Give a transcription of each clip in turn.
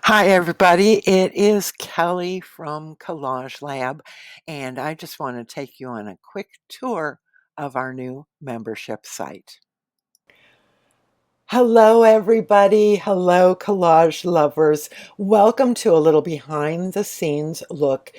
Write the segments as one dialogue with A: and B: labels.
A: Hi, everybody. It is Kelly from Collage-Lab, and I just want to take you on a quick tour of our new membership site. Hello, everybody. Hello, collage lovers. Welcome to a little behind the scenes look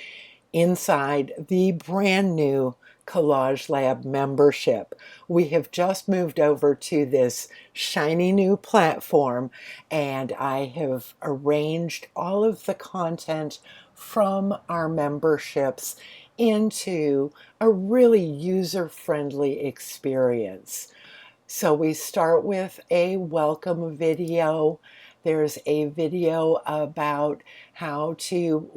A: inside the brand new Collage-Lab membership. We have just moved over to this shiny new platform, and I have arranged all of the content from our memberships into a really user-friendly experience. So we start with a welcome video. There's a video about how to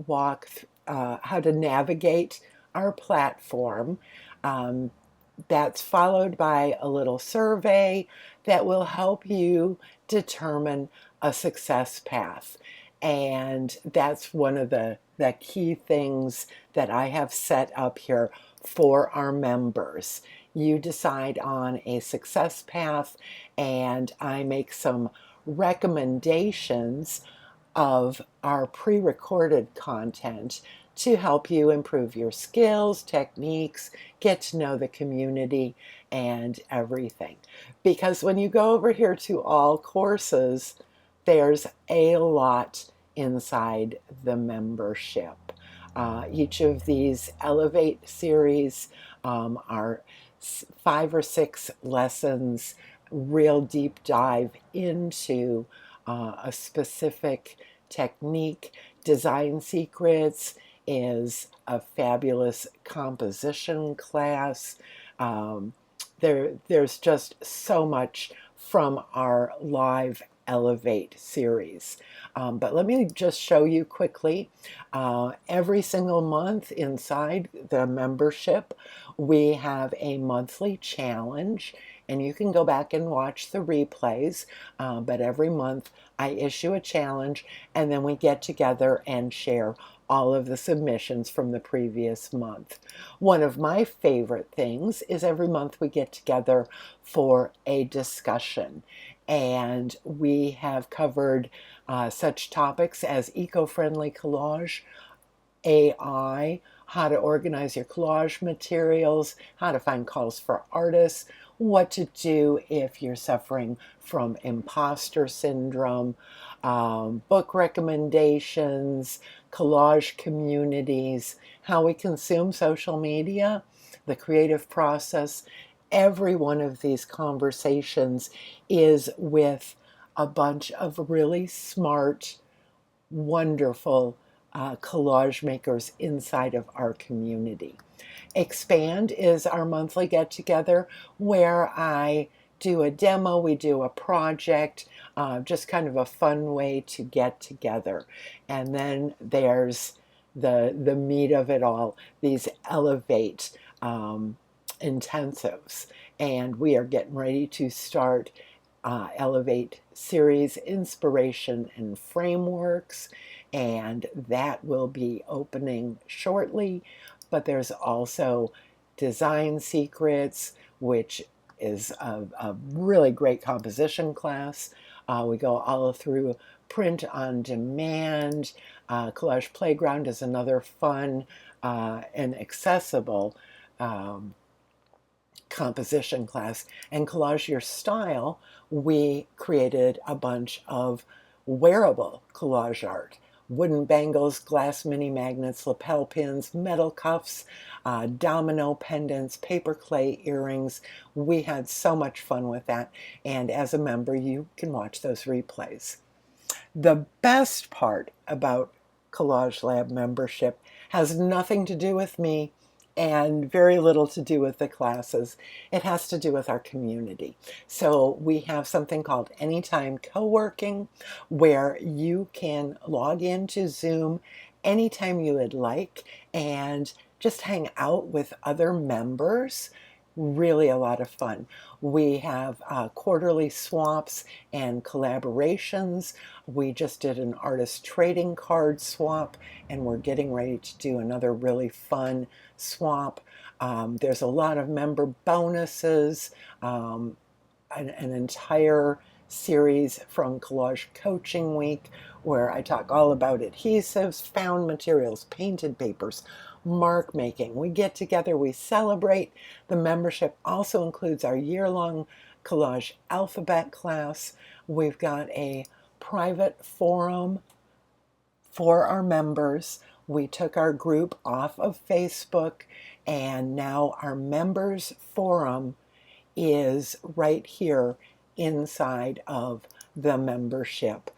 A: navigate our platform. Um, that's followed by a little survey that will help you determine a success path. And that's one of the key things that I have set up here for our members. You decide on a success path, and I make some recommendations of our pre-recorded content to help you improve your skills, techniques, get to know the community, and everything. Because when you go over here to all courses, there's a lot inside the membership. Each of these Elevate series are 5 or 6 lessons, real deep dive into a specific technique. Design Secrets is a fabulous composition class. There's just so much from our live Elevate series. But let me just show you quickly. Every single month inside the membership, we have a monthly challenge, and you can go back and watch the replays. But every month I issue a challenge, and then we get together and share all of the submissions from the previous month. One of my favorite things is every month we get together for a discussion, and we have covered such topics as eco-friendly collage, AI, how to organize your collage materials, how to find calls for artists, what to do if you're suffering from imposter syndrome, book recommendations, collage communities, how we consume social media, the creative process. Every one of these conversations is with a bunch of really smart, wonderful collage makers inside of our community. Expand is our monthly get together where I do a demo, we do a project, just kind of a fun way to get together. And then there's the meat of it all, these Elevate intensives. And we are getting ready to start Elevate series Inspiration and Frameworks, and that will be opening shortly. But there's also Design Secrets, which is a really great composition class. We go all through print on demand. Collage Playground is another fun and accessible composition class. And Collage Your Style, we created a bunch of wearable collage art. Wooden bangles, glass mini magnets, lapel pins, metal cuffs, domino pendants, paper clay earrings. We had so much fun with that. And as a member, you can watch those replays. The best part about Collage-Lab membership has nothing to do with me and very little to do with the classes. It has to do with our community. So we have something called Anytime Co-working, where you can log into Zoom anytime you would like and just hang out with other members. Really a lot of fun. We have quarterly swaps and collaborations. We just did an artist trading card swap, and we're getting ready to do another really fun swap. There's a lot of member bonuses, an entire series from Collage Coaching Week, where I talk all about adhesives, found materials, painted papers, mark making. We get together, we celebrate. The membership also includes our year-long collage alphabet class. We've got a private forum for our members. We took our group off of Facebook, and now our members forum is right here inside of the membership.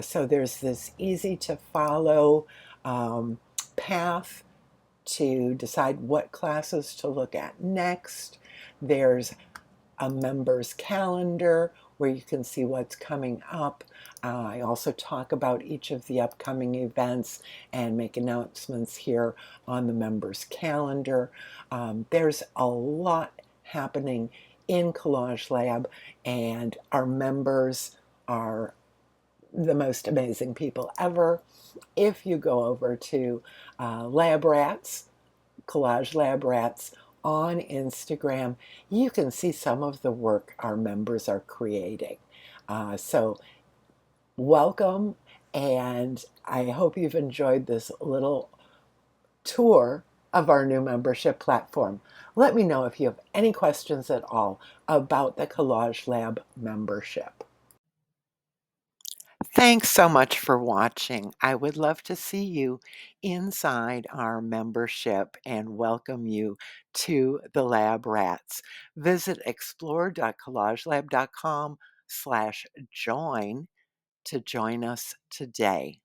A: So there's this easy to follow path to decide what classes to look at next. There's a member's calendar where you can see what's coming up. I also talk about each of the upcoming events and make announcements here on the members calendar. There's a lot happening in Collage-Lab, and our members are the most amazing people ever. If you go over to Lab Rats, Collage-Lab Rats on Instagram, you can see some of the work our members are creating. So welcome, and I hope you've enjoyed this little tour of our new membership platform. Let me know if you have any questions at all about the Collage-Lab membership. Thanks so much for watching. I would love to see you inside our membership and welcome you to the Lab Rats. Visit explore.collagelab.com/join to join us today.